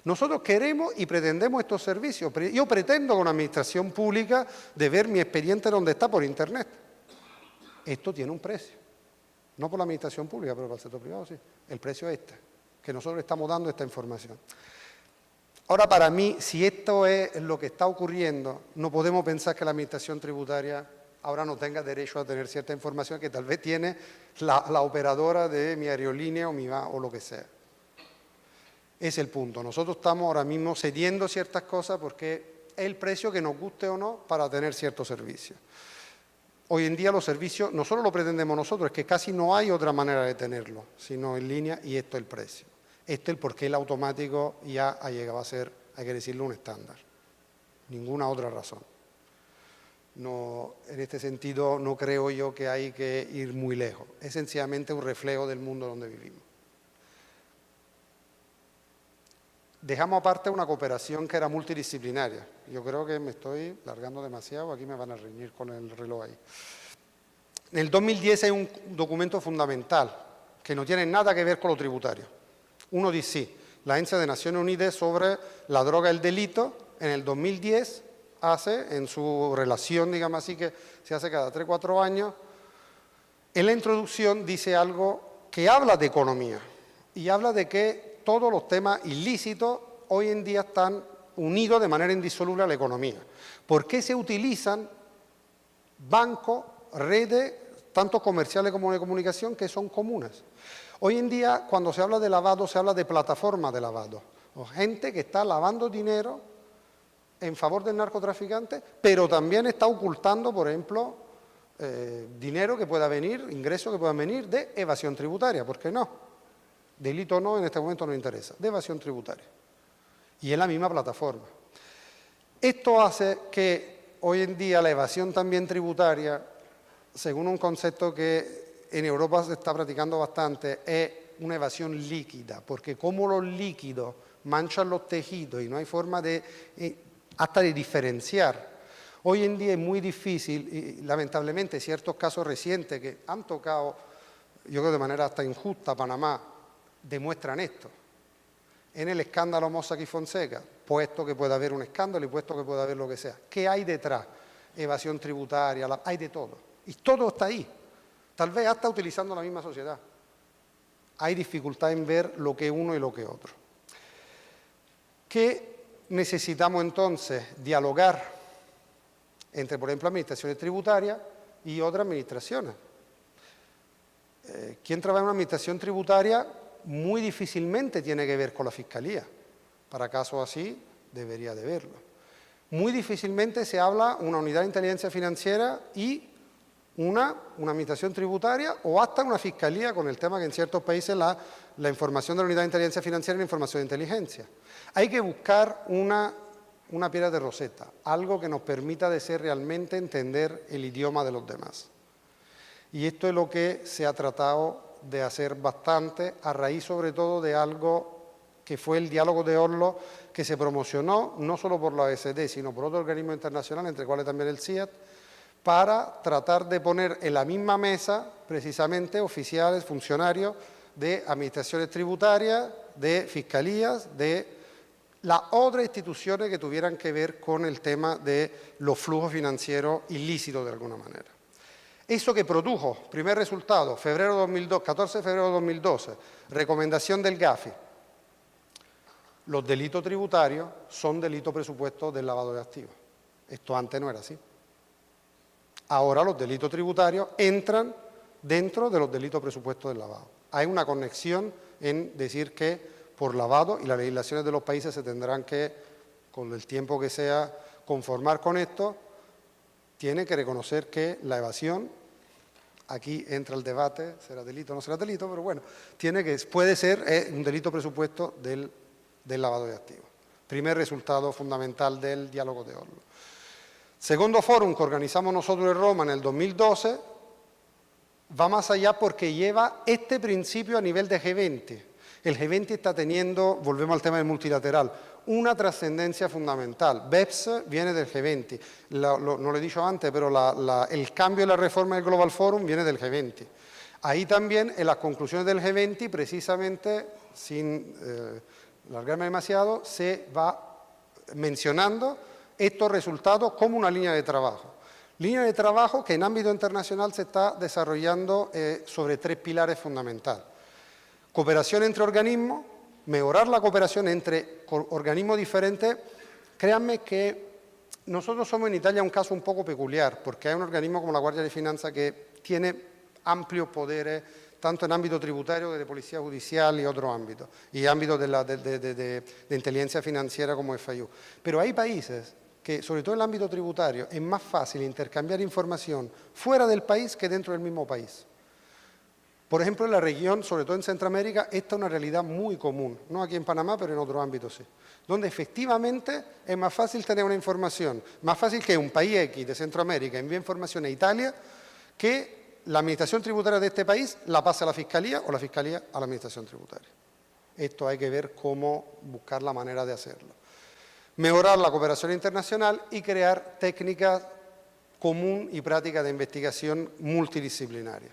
Nosotros queremos y pretendemos estos servicios. Yo pretendo con la administración pública de ver mi expediente donde está por internet. Esto tiene un precio. No por la administración pública, pero para el sector privado sí. El precio es este, que nosotros estamos dando esta información. Ahora, para mí, si esto es lo que está ocurriendo, no podemos pensar que la administración tributaria ahora no tenga derecho a tener cierta información que tal vez tiene la operadora de mi aerolínea o lo que sea. Es el punto. Nosotros estamos ahora mismo cediendo ciertas cosas porque es el precio que nos guste o no para tener ciertos servicios. Hoy en día los servicios, no solo lo pretendemos nosotros, es que casi no hay otra manera de tenerlo, sino en línea, y esto es el precio. Esto es el por qué el automático ya ha llegado a ser, hay que decirlo, un estándar. Ninguna otra razón. No, en este sentido no creo yo que hay que ir muy lejos. Es sencillamente un reflejo del mundo donde vivimos. Dejamos aparte una cooperación que era multidisciplinaria. Yo creo que me estoy largando demasiado, aquí me van a reñir con el reloj ahí. En el 2010 hay un documento fundamental que no tiene nada que ver con lo tributario. Uno dice, sí, la Agencia de Naciones Unidas sobre la droga y el delito, en el 2010 hace, en su relación, digamos así, que se hace cada 3 o 4 años, en la introducción dice algo que habla de economía y habla de que todos los temas ilícitos hoy en día están unidos de manera indisoluble a la economía. ¿Por qué se utilizan bancos, redes, tanto comerciales como de comunicación, que son comunes? Hoy en día, cuando se habla de lavado, se habla de plataformas de lavado. O gente que está lavando dinero en favor del narcotraficante, pero también está ocultando, por ejemplo, dinero que pueda venir, ingresos que puedan venir de evasión tributaria, ¿por qué no? delito o no, en este momento no interesa, de evasión tributaria. Y es la misma plataforma. Esto hace que hoy en día la evasión también tributaria, según un concepto que en Europa se está practicando bastante, es una evasión líquida, porque como los líquidos manchan los tejidos y no hay forma hasta de diferenciar. Hoy en día es muy difícil, y lamentablemente ciertos casos recientes que han tocado, yo creo de manera hasta injusta, a Panamá, demuestran esto. En el escándalo Mossack y Fonseca, puesto que puede haber un escándalo y puesto que puede haber lo que sea. ¿Qué hay detrás? Evasión tributaria, hay de todo. Y todo está ahí. Tal vez hasta utilizando la misma sociedad. Hay dificultad en ver lo que uno y lo que otro. ¿Qué necesitamos entonces? Dialogar entre, por ejemplo, administraciones tributarias y otras administraciones. Quien trabaja en una administración tributaria muy difícilmente tiene que ver con la Fiscalía. Para casos así, debería de verlo. Muy difícilmente se habla una unidad de inteligencia financiera y una administración tributaria o hasta una fiscalía, con el tema que en ciertos países la información de la unidad de inteligencia financiera es una información de inteligencia. Hay que buscar una piedra de Rosetta, algo que nos permita de ser realmente entender el idioma de los demás. Y esto es lo que se ha tratado de hacer bastante, a raíz sobre todo de algo que fue el diálogo de Oslo, que se promocionó no solo por la OECD, sino por otro organismo internacional, entre cuales también el CIAT, para tratar de poner en la misma mesa, precisamente, oficiales, funcionarios de administraciones tributarias, de fiscalías, de las otras instituciones que tuvieran que ver con el tema de los flujos financieros ilícitos de alguna manera. Eso que produjo, primer resultado, 14 de febrero de 2012, recomendación del GAFI. Los delitos tributarios son delitos presupuestos del lavado de activos. Esto antes no era así. Ahora los delitos tributarios entran dentro de los delitos presupuestos del lavado. Hay una conexión en decir que por lavado, y las legislaciones de los países se tendrán que, con el tiempo que sea, conformar con esto, tiene que reconocer que la evasión, aquí entra el debate, será delito o no será delito, pero bueno, puede ser un delito presupuesto del lavado de activos. Primer resultado fundamental del diálogo de Oslo. Segundo fórum que organizamos nosotros en Roma en el 2012, va más allá porque lleva este principio a nivel de G20. El G20 está teniendo, volvemos al tema del multilateral, una trascendencia fundamental. BEPS viene del G20, no lo he dicho antes, pero el cambio y la reforma del Global Forum viene del G20. Ahí también, en las conclusiones del G20, precisamente, sin largarme demasiado, se va mencionando estos resultados como una línea de trabajo. Línea de trabajo que en ámbito internacional se está desarrollando sobre tres pilares fundamentales. Cooperación entre organismos, mejorar la cooperación entre organismos diferentes. Créanme que nosotros somos en Italia un caso un poco peculiar, porque hay un organismo como la Guardia de Finanza que tiene amplios poderes, tanto en ámbito tributario, de policía judicial y otros ámbitos, y ámbitos de inteligencia financiera como FIU. Pero hay países que, sobre todo en el ámbito tributario, es más fácil intercambiar información fuera del país que dentro del mismo país. Por ejemplo, en la región, sobre todo en Centroamérica, esta es una realidad muy común, no aquí en Panamá, pero en otros ámbitos sí, donde efectivamente es más fácil tener una información, más fácil que un país X de Centroamérica envíe información a Italia, que la administración tributaria de este país la pase a la Fiscalía o la Fiscalía a la administración tributaria. Esto hay que ver cómo buscar la manera de hacerlo. Mejorar la cooperación internacional y crear técnicas común y prácticas de investigación multidisciplinaria.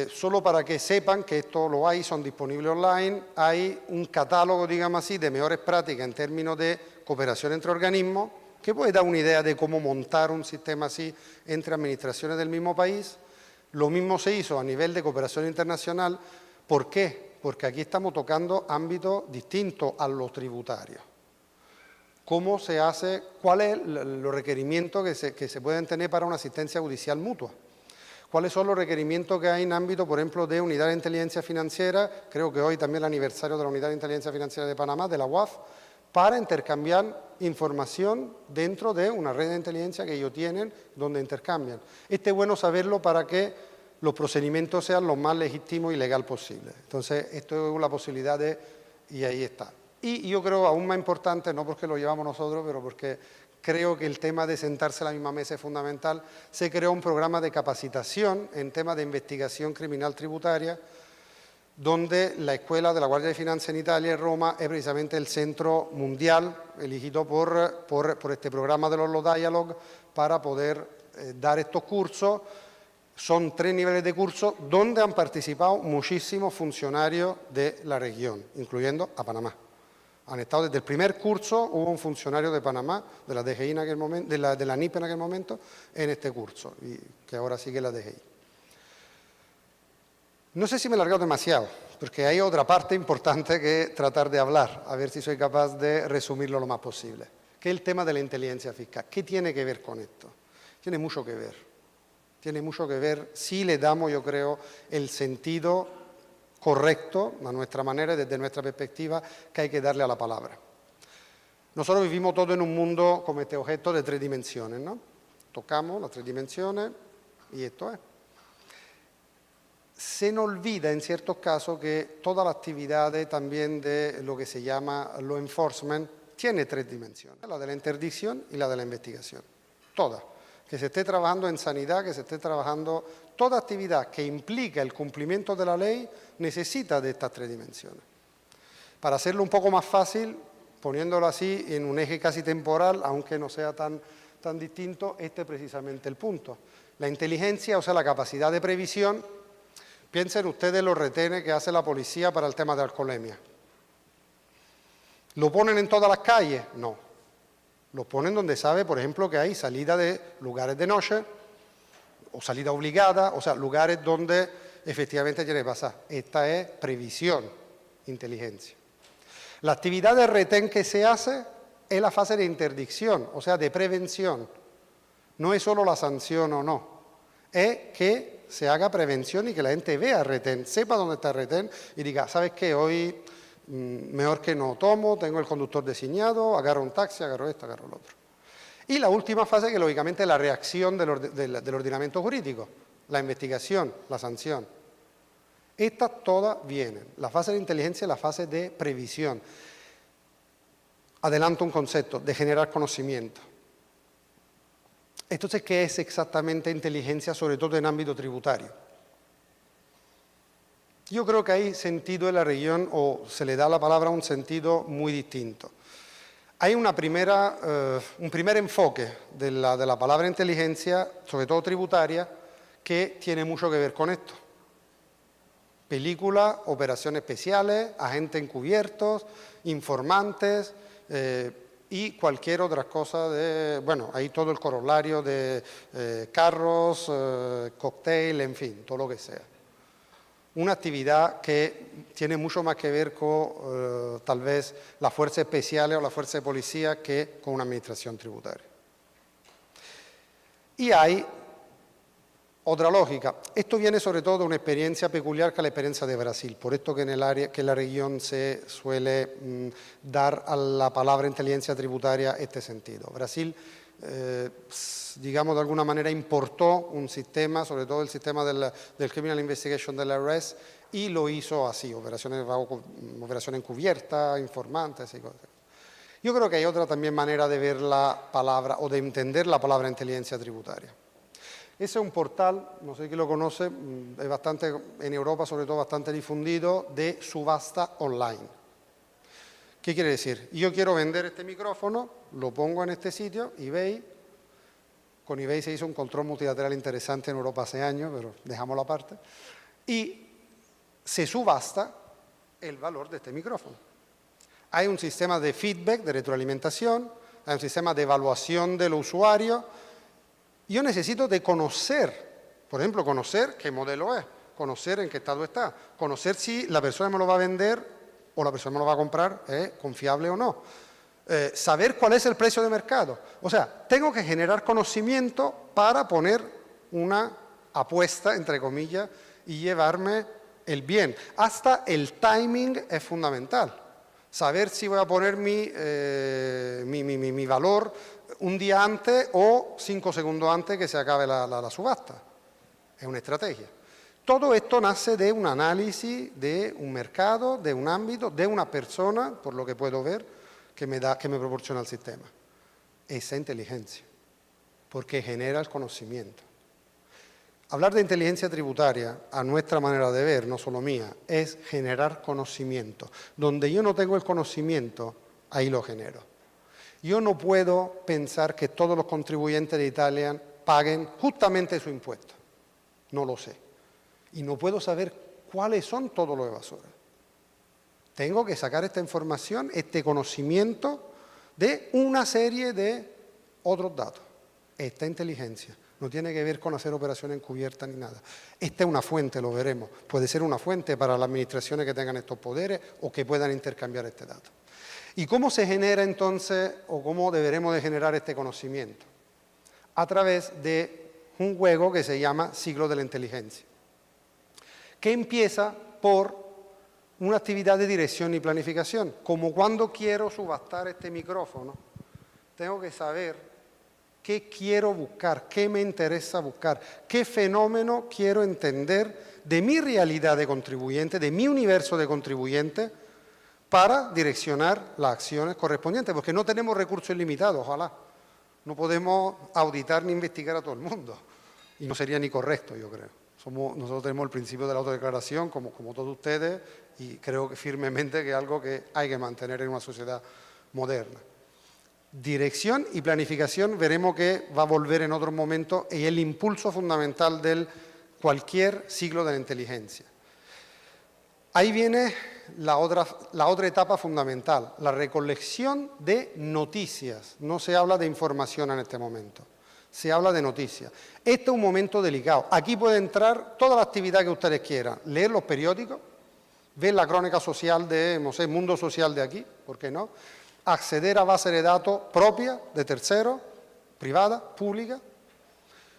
Solo para que sepan que esto lo hay, son disponibles online, hay un catálogo, digamos así, de mejores prácticas en términos de cooperación entre organismos, que puede dar una idea de cómo montar un sistema así entre administraciones del mismo país. Lo mismo se hizo a nivel de cooperación internacional. ¿Por qué? Porque aquí estamos tocando ámbitos distintos a los tributarios. ¿Cómo se hace? ¿Cuáles son los requerimientos que se pueden tener para una asistencia judicial mutua? ¿Cuáles son los requerimientos que hay en ámbito, por ejemplo, de unidad de inteligencia financiera? Creo que hoy también el aniversario de la unidad de inteligencia financiera de Panamá, de la UAF, para intercambiar información dentro de una red de inteligencia que ellos tienen, donde intercambian. Es bueno saberlo para que los procedimientos sean lo más legítimos y legal posible. Entonces, esto es una posibilidad y ahí está. Y yo creo, aún más importante, no porque lo llevamos nosotros, pero porque creo que el tema de sentarse a la misma mesa es fundamental, se creó un programa de capacitación en temas de investigación criminal tributaria, donde la Escuela de la Guardia de Finanza en Italia, en Roma, es precisamente el centro mundial elegido por este programa de los Law Dialogue para poder dar estos cursos. Son 3 niveles de curso donde han participado muchísimos funcionarios de la región, incluyendo a Panamá. Han estado desde el primer curso, hubo un funcionario de Panamá, de la DGI en aquel momento, de la NIP en aquel momento, en este curso, y que ahora sigue la DGI. No sé si me he alargado demasiado, porque hay otra parte importante que tratar de hablar, a ver si soy capaz de resumirlo lo más posible, que es el tema de la inteligencia fiscal. ¿Qué tiene que ver con esto? Tiene mucho que ver. Tiene mucho que ver si le damos, yo creo, el sentido correcto, a nuestra manera y desde nuestra perspectiva, que hay que darle a la palabra. Nosotros vivimos todo en un mundo como este objeto de 3 dimensiones, ¿no? Tocamos las 3 dimensiones y esto es. Se nos olvida en ciertos casos que toda la actividad también de lo que se llama law enforcement tiene 3 dimensiones, la de la interdicción y la de la investigación, toda. Que se esté trabajando en sanidad, que se esté trabajando, toda actividad que implica el cumplimiento de la ley necesita de estas 3 dimensiones. Para hacerlo un poco más fácil, poniéndolo así en un eje casi temporal, aunque no sea tan distinto, este es precisamente el punto. La inteligencia, o sea, la capacidad de previsión, piensen ustedes los retenes que hace la policía para el tema de alcoholemia. ¿Lo ponen en todas las calles? No. Lo ponen donde sabe, por ejemplo, que hay salida de lugares de noche o salida obligada, o sea, lugares donde efectivamente tiene que pasar. Esta es previsión, inteligencia. La actividad de retén que se hace es la fase de interdicción, o sea, de prevención. No es solo la sanción o no, es que se haga prevención y que la gente vea retén, sepa dónde está el retén y diga, ¿sabes qué? Hoy mejor que no tomo, tengo el conductor designado, agarro un taxi, agarro esto, agarro lo otro. Y la última fase, que lógicamente es la reacción del ordenamiento jurídico, la investigación, la sanción. Estas todas vienen. La fase de inteligencia es la fase de previsión. Adelanto un concepto, de generar conocimiento. Entonces, ¿qué es exactamente inteligencia, sobre todo en ámbito tributario? Yo creo que hay sentido en la región, o se le da a la palabra un sentido muy distinto. Hay un primer enfoque de la palabra inteligencia, sobre todo tributaria, que tiene mucho que ver con esto. Películas, operaciones especiales, agentes encubiertos, informantes y cualquier otra cosa bueno, hay todo el corolario de carros, cóctel, en fin, todo lo que sea. Una actividad que tiene mucho más que ver con tal vez las fuerzas especiales o la fuerza de policía que con una administración tributaria. Y hay otra lógica. Esto viene sobre todo de una experiencia peculiar que es la experiencia de Brasil. Por esto que en la región se suele dar a la palabra inteligencia tributaria este sentido. Brasil, digamos de alguna manera, importó un sistema, sobre todo el sistema del Criminal Investigation del IRS, y lo hizo así, operación encubierta, informantes y cosas. Yo creo que hay otra también manera de ver la palabra o de entender la palabra inteligencia tributaria. Ese es un portal, no sé quién lo conoce, es bastante, en Europa sobre todo bastante difundido, de subasta online. ¿Qué quiere decir? Yo quiero vender este micrófono, lo pongo en este sitio, eBay. Con eBay se hizo un control multilateral interesante en Europa hace años, pero dejámoslo aparte. Y se subasta el valor de este micrófono. Hay un sistema de feedback, de retroalimentación, hay un sistema de evaluación del usuario. Yo necesito de conocer, por ejemplo, conocer qué modelo es, conocer en qué estado está, conocer si la persona me lo va a vender o la persona me lo va a comprar es confiable o no. Saber cuál es el precio de mercado. O sea, tengo que generar conocimiento para poner una apuesta, entre comillas, y llevarme el bien. Hasta el timing es fundamental. Saber si voy a poner mi valor un día antes o 5 segundos antes que se acabe la subasta. Es una estrategia. Todo esto nace de un análisis de un mercado, de un ámbito, de una persona, por lo que puedo ver, que me proporciona el sistema. Esa inteligencia, porque genera el conocimiento. Hablar de inteligencia tributaria, a nuestra manera de ver, no solo mía, es generar conocimiento. Donde yo no tengo el conocimiento, ahí lo genero. Yo no puedo pensar que todos los contribuyentes de Italia paguen justamente su impuesto. No lo sé. Y no puedo saber cuáles son todos los evasores. Tengo que sacar esta información, este conocimiento de una serie de otros datos. Esta inteligencia no tiene que ver con hacer operaciones encubiertas ni nada. Esta es una fuente, lo veremos. Puede ser una fuente para las administraciones que tengan estos poderes o que puedan intercambiar este dato. ¿Y cómo se genera entonces, o cómo deberemos de generar este conocimiento? A través de un juego que se llama Siglo de la Inteligencia, que empieza por una actividad de dirección y planificación. Como cuando quiero subastar este micrófono, tengo que saber qué quiero buscar, qué me interesa buscar, qué fenómeno quiero entender de mi realidad de contribuyente, de mi universo de contribuyente, para direccionar las acciones correspondientes, porque no tenemos recursos ilimitados, ojalá. No podemos auditar ni investigar a todo el mundo, y no sería ni correcto, yo creo. Nosotros tenemos el principio de la autodeclaración, como todos ustedes, y creo que firmemente que es algo que hay que mantener en una sociedad moderna. Dirección y planificación veremos que va a volver en otros momentos y es el impulso fundamental de cualquier siglo de la inteligencia. Ahí viene la otra etapa fundamental, la recolección de noticias. No se habla de información en este momento, se habla de noticias. Este es un momento delicado. Aquí puede entrar toda la actividad que ustedes quieran, leer los periódicos, ver la crónica social de, no sé, Mundo Social de aquí, ¿por qué no? Acceder a bases de datos propias, de terceros, privadas, públicas.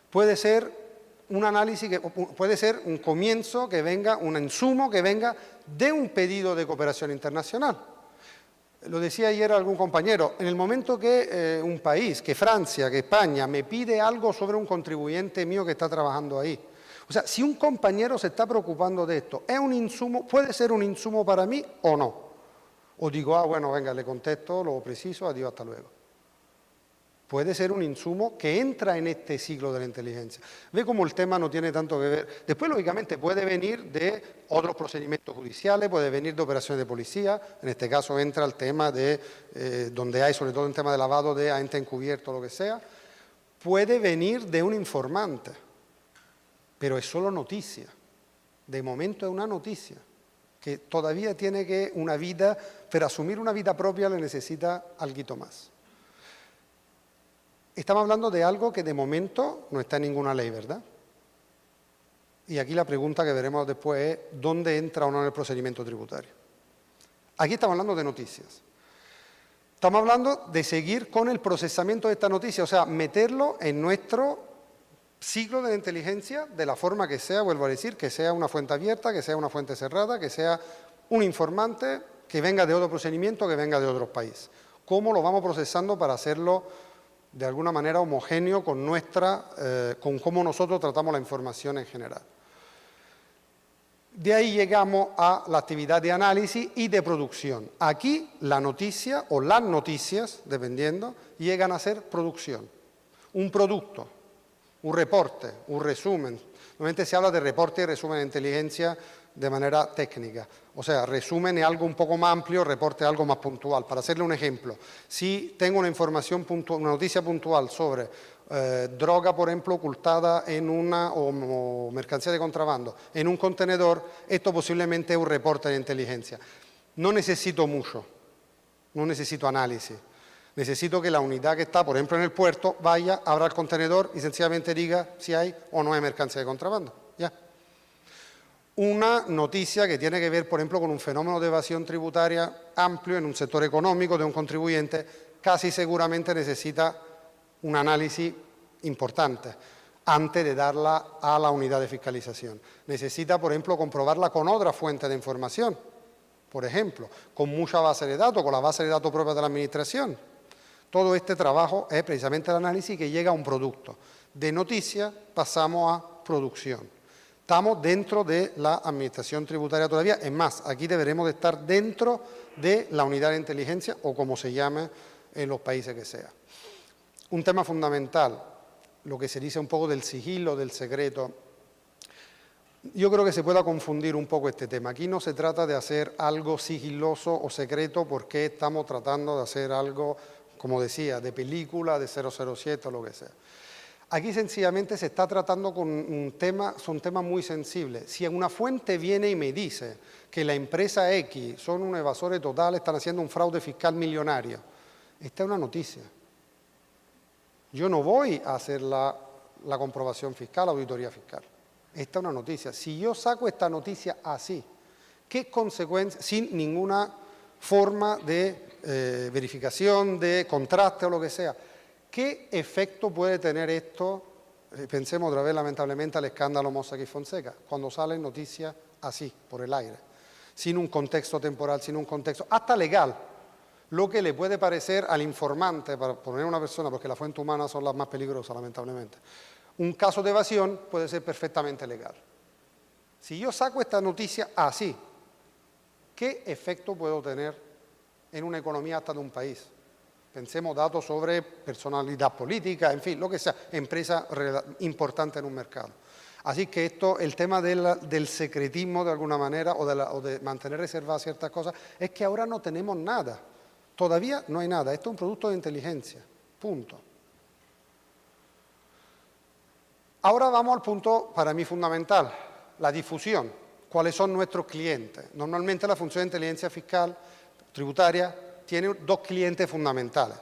Puede ser un análisis, puede ser un comienzo que venga, un insumo que venga de un pedido de cooperación internacional. Lo decía ayer algún compañero, en el momento que un país, que Francia, que España, me pide algo sobre un contribuyente mío que está trabajando ahí. O sea, si un compañero se está preocupando de esto, ¿es un insumo, puede ser un insumo para mí o no? O digo, bueno, venga, le contesto lo preciso, adiós, hasta luego. Puede ser un insumo que entra en este siglo de la inteligencia. Ve cómo el tema no tiene tanto que ver. Después, lógicamente, puede venir de otros procedimientos judiciales, puede venir de operaciones de policía. En este caso entra el tema de, donde hay sobre todo un tema de lavado de agente encubierto o lo que sea. Puede venir de un informante, pero es solo noticia. De momento es una noticia, que todavía tiene que una vida, pero asumir una vida propia le necesita algo más. Estamos hablando de algo que de momento no está en ninguna ley, ¿verdad? Y aquí la pregunta que veremos después es, ¿dónde entra o no en el procedimiento tributario? Aquí estamos hablando de noticias. Estamos hablando de seguir con el procesamiento de esta noticia, o sea, meterlo en nuestro siglo de la inteligencia de la forma que sea, vuelvo a decir, que sea una fuente abierta, que sea una fuente cerrada, que sea un informante que venga de otro procedimiento, que venga de otros países. ¿Cómo lo vamos procesando para hacerlo de alguna manera homogéneo con con cómo nosotros tratamos la información en general? De ahí llegamos a la actividad de análisis y de producción. Aquí la noticia o las noticias, dependiendo, llegan a ser producción. Un producto, un reporte, un resumen. Normalmente se habla de reporte y resumen de inteligencia de manera técnica. O sea, resumen es algo un poco más amplio, reporte es algo más puntual. Para hacerle un ejemplo, si tengo una información puntual, una noticia puntual sobre droga, por ejemplo, ocultada en o mercancía de contrabando en un contenedor, esto posiblemente es un reporte de inteligencia. No necesito mucho, no necesito análisis. Necesito que la unidad que está, por ejemplo, en el puerto, vaya, abra el contenedor y sencillamente diga si hay o no hay mercancía de contrabando. Ya. Una noticia que tiene que ver, por ejemplo, con un fenómeno de evasión tributaria amplio en un sector económico de un contribuyente, casi seguramente necesita un análisis importante antes de darla a la unidad de fiscalización. Necesita, por ejemplo, comprobarla con otra fuente de información, por ejemplo, con mucha base de datos, con la base de datos propia de la administración. Todo este trabajo es precisamente el análisis que llega a un producto. De noticia pasamos a producción. Estamos dentro de la administración tributaria todavía, es más, aquí deberemos de estar dentro de la unidad de inteligencia o como se llame en los países que sea. Un tema fundamental, lo que se dice un poco del sigilo, del secreto. Yo creo que se pueda confundir un poco este tema. Aquí no se trata de hacer algo sigiloso o secreto porque estamos tratando de hacer algo, como decía, de película, de 007 o lo que sea. Aquí sencillamente se está tratando con un tema, son temas muy sensibles. Si una fuente viene y me dice que la empresa X son un evasores total, están haciendo un fraude fiscal millonario, esta es una noticia. Yo no voy a hacer la comprobación fiscal, la auditoría fiscal. Esta es una noticia. Si yo saco esta noticia así, ¿qué consecuencias, sin ninguna forma de verificación, de contraste o lo que sea, qué efecto puede tener esto? Pensemos otra vez, lamentablemente, al escándalo Mossack y Fonseca, cuando salen noticias así, por el aire, sin un contexto temporal, sin un contexto, hasta legal. Lo que le puede parecer al informante, para poner una persona, porque las fuentes humanas son las más peligrosas, lamentablemente, un caso de evasión puede ser perfectamente legal. Si yo saco esta noticia así, ¿qué efecto puedo tener en una economía hasta de un país? Pensemos datos sobre personalidad política, en fin, lo que sea, empresa importante en un mercado. Así que esto, el tema del secretismo de alguna manera o de mantener reservadas ciertas cosas, es que ahora no tenemos nada. Todavía no hay nada. Esto es un producto de inteligencia. Punto. Ahora vamos al punto para mí fundamental, la difusión. ¿Cuáles son nuestros clientes? Normalmente la función de inteligencia fiscal tributaria tiene dos clientes fundamentales.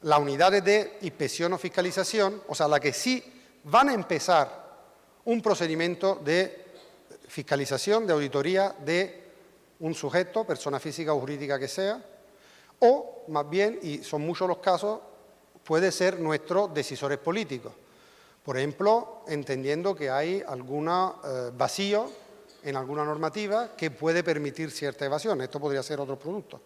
Las unidades de inspección o fiscalización, o sea, la que sí van a empezar un procedimiento de fiscalización, de auditoría de un sujeto, persona física o jurídica que sea, o más bien, y son muchos los casos, puede ser nuestros decisores políticos. Por ejemplo, entendiendo que hay algún vacío en alguna normativa que puede permitir cierta evasión. Esto podría ser otro producto.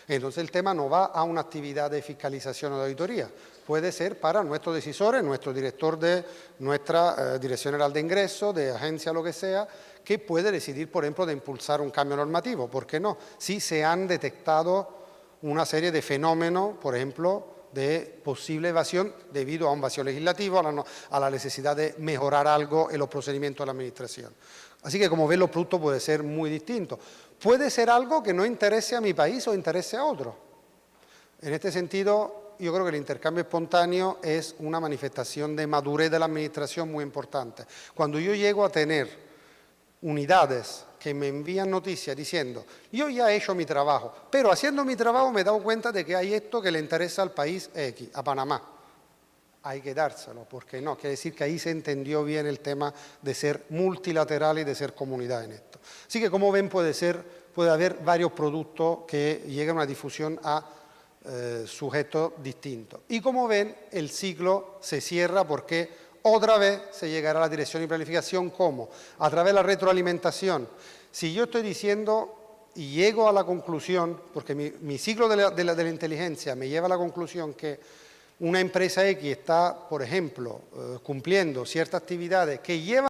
Entonces el tema no va a una actividad de fiscalización o de auditoría, puede ser para nuestros decisores, nuestro director de nuestra Dirección General de Ingresos, de agencia, lo que sea, que puede decidir, por ejemplo, de impulsar un cambio normativo. ¿Por qué no? Si se han detectado una serie de fenómenos, por ejemplo, de posible evasión debido a un vacío legislativo, a la necesidad de mejorar algo en los procedimientos de la Administración. Así que, como ven, los productos pueden ser muy distintos. Puede ser algo que no interese a mi país o interese a otro. En este sentido, yo creo que el intercambio espontáneo es una manifestación de madurez de la Administración muy importante. Cuando yo llego a tener unidades que me envían noticias diciendo, yo ya he hecho mi trabajo, pero haciendo mi trabajo me he dado cuenta de que hay esto que le interesa al país X, a Panamá. Hay que dárselo, porque no, quiere decir que ahí se entendió bien el tema de ser multilateral y de ser comunidad en esto. Así que, como ven, puede haber varios productos que lleguen a una difusión a sujetos distintos. Y como ven, el ciclo se cierra porque otra vez se llegará a la dirección y planificación. ¿Cómo? A través de la retroalimentación. Si yo estoy diciendo y llego a la conclusión, porque mi ciclo de la inteligencia me lleva a la conclusión que una empresa X está, por ejemplo, cumpliendo ciertas actividades que llevan